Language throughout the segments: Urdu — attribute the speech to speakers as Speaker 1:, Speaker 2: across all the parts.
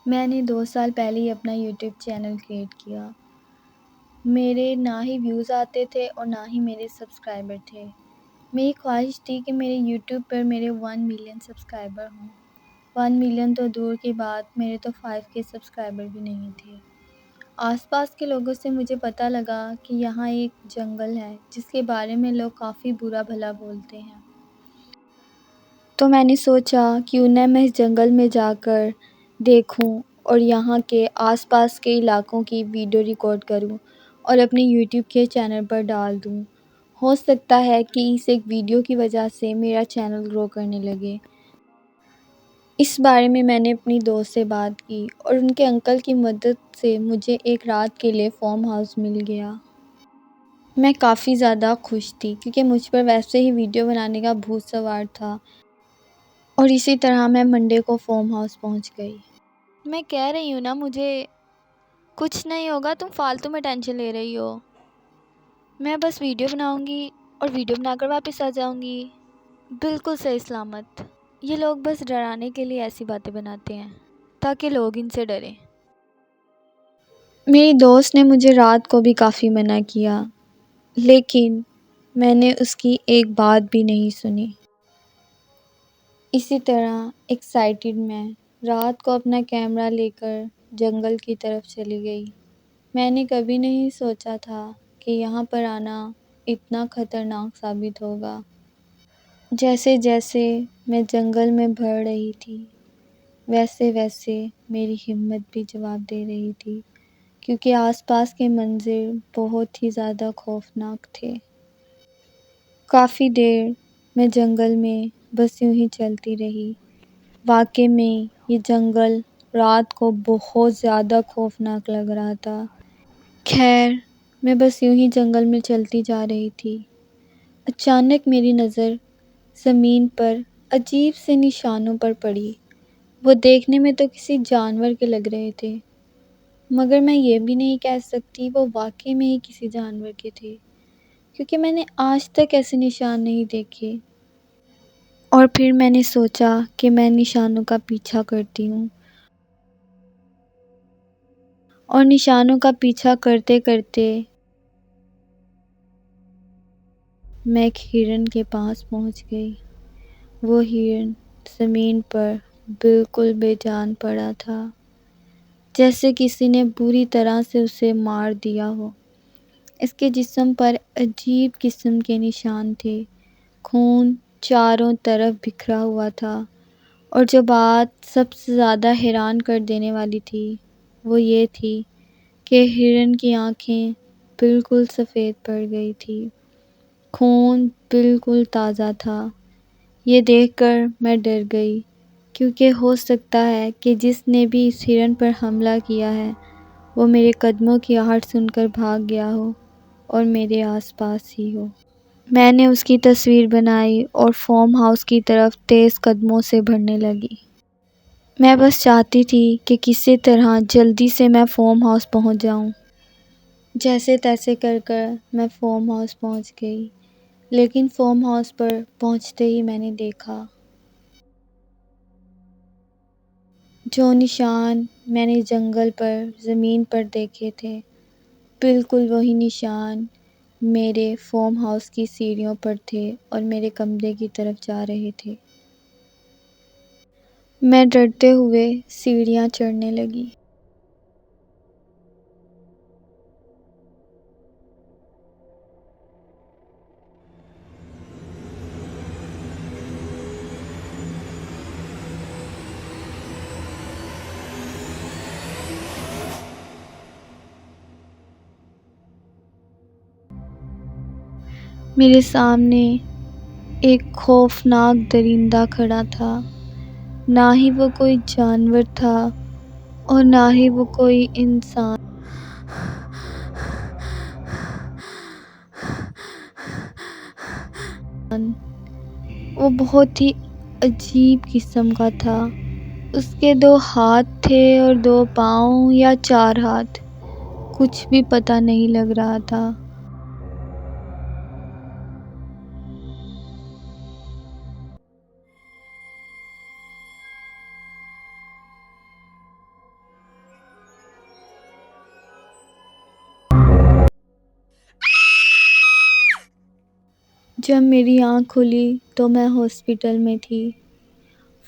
Speaker 1: میں نے 2 سال پہلے ہی اپنا یوٹیوب چینل کریٹ کیا۔ میرے نہ ہی ویوز آتے تھے اور نہ ہی میرے سبسکرائبر تھے۔ میری خواہش تھی کہ میرے یوٹیوب پر میرے 1 ملین سبسکرائبر ہوں۔ 1 ملین تو دور کی بات، میرے تو 5K سبسکرائبر بھی نہیں تھے۔ آس پاس کے لوگوں سے مجھے پتہ لگا کہ یہاں ایک جنگل ہے جس کے بارے میں لوگ کافی برا بھلا بولتے ہیں۔ تو میں نے سوچا کیوں نہ میں اس جنگل میں جا کر دیکھوں اور یہاں کے آس پاس کے علاقوں کی ویڈیو ریکارڈ کروں اور اپنے یوٹیوب کے چینل پر ڈال دوں۔ ہو سکتا ہے کہ اس ایک ویڈیو کی وجہ سے میرا چینل گرو کرنے لگے۔ اس بارے میں نے اپنی دوست سے بات کی اور ان کے انکل کی مدد سے مجھے ایک رات کے لیے فارم ہاؤس مل گیا۔ میں کافی زیادہ خوش تھی کیونکہ مجھ پر ویسے ہی ویڈیو بنانے کا بھوت سوار تھا اور اسی طرح میں منڈے کو فارم ہاؤس پہنچ گئی۔ میں کہہ رہی ہوں نا مجھے کچھ نہیں ہوگا، تم فالتو میں ٹینشن لے رہی ہو۔ میں بس ویڈیو بناؤں گی اور ویڈیو بنا کر واپس آ جاؤں گی، بالکل صحیح سلامت۔ یہ لوگ بس ڈرانے کے لیے ایسی باتیں بناتے ہیں تاکہ لوگ ان سے ڈریں۔ میری دوست نے مجھے رات کو بھی کافی منع کیا لیکن میں نے اس کی ایک بات بھی نہیں سنی۔ اسی طرح ایکسائٹڈ میں رات کو اپنا کیمرہ لے کر جنگل کی طرف چلی گئی۔ میں نے کبھی نہیں سوچا تھا کہ یہاں پر آنا اتنا خطرناک ثابت ہوگا۔ جیسے جیسے میں جنگل میں بڑھ رہی تھی ویسے ویسے میری ہمت بھی جواب دے رہی تھی کیونکہ آس پاس کے منظر بہت ہی زیادہ خوفناک تھے۔ کافی دیر میں جنگل میں بس یوں ہی چلتی رہی۔ واقعی میں یہ جنگل رات کو بہت زیادہ خوفناک لگ رہا تھا۔ خیر میں بس یوں ہی جنگل میں چلتی جا رہی تھی۔ اچانک میری نظر زمین پر عجیب سے نشانوں پر پڑی۔ وہ دیکھنے میں تو کسی جانور کے لگ رہے تھے مگر میں یہ بھی نہیں کہہ سکتی وہ واقعی میں ہی کسی جانور کے تھے کیونکہ میں نے آج تک ایسے نشان نہیں دیکھے۔ اور پھر میں نے سوچا کہ میں نشانوں کا پیچھا کرتی ہوں اور نشانوں کا پیچھا کرتے کرتے میں ایک ہرن کے پاس پہنچ گئی۔ وہ ہرن زمین پر بالکل بے جان پڑا تھا، جیسے کسی نے بری طرح سے اسے مار دیا ہو۔ اس کے جسم پر عجیب قسم کے نشان تھے، خون چاروں طرف بکھرا ہوا تھا، اور جو بات سب سے زیادہ حیران کر دینے والی تھی وہ یہ تھی کہ ہرن کی آنکھیں بالکل سفید پڑ گئی تھی، خون بالکل تازہ تھا۔ یہ دیکھ کر میں ڈر گئی کیونکہ ہو سکتا ہے کہ جس نے بھی اس ہرن پر حملہ کیا ہے وہ میرے قدموں کی آہٹ سن کر بھاگ گیا ہو اور میرے آس پاس ہی ہو۔ میں نے اس کی تصویر بنائی اور فارم ہاؤس کی طرف تیز قدموں سے بڑھنے لگی۔ میں بس چاہتی تھی کہ کسی طرح جلدی سے میں فارم ہاؤس پہنچ جاؤں۔ جیسے تیسے کر کر میں فارم ہاؤس پہنچ گئی، لیکن فارم ہاؤس پر پہنچتے ہی میں نے دیکھا جو نشان میں نے جنگل پر زمین پر دیکھے تھے، بالکل وہی نشان میرے فارم ہاؤس کی سیڑھیوں پر تھے اور میرے کمرے کی طرف جا رہے تھے۔ میں ڈرتے ہوئے سیڑھیاں چڑھنے لگی۔ میرے سامنے ایک خوفناک درندہ کھڑا تھا۔ نہ ہی وہ کوئی جانور تھا اور نہ ہی وہ کوئی انسان۔ وہ بہت ہی عجیب قسم کا تھا۔ اس کے 2 ہاتھ تھے اور 2 پاؤں یا 4 ہاتھ، کچھ بھی پتہ نہیں لگ رہا تھا۔ جب میری آنکھ کھلی تو میں ہاسپٹل میں تھی۔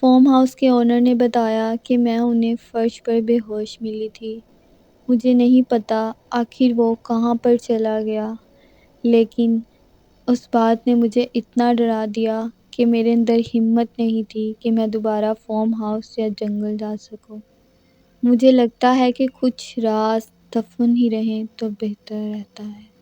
Speaker 1: فارم ہاؤس کے اونر نے بتایا کہ میں انہیں فرش پر بے ہوش ملی تھی۔ مجھے نہیں پتا آخر وہ کہاں پر چلا گیا، لیکن اس بات نے مجھے اتنا ڈرا دیا کہ میرے اندر ہمت نہیں تھی کہ میں دوبارہ فارم ہاؤس یا جنگل جا سکوں۔ مجھے لگتا ہے کہ کچھ راز دفن ہی رہیں تو بہتر رہتا ہے۔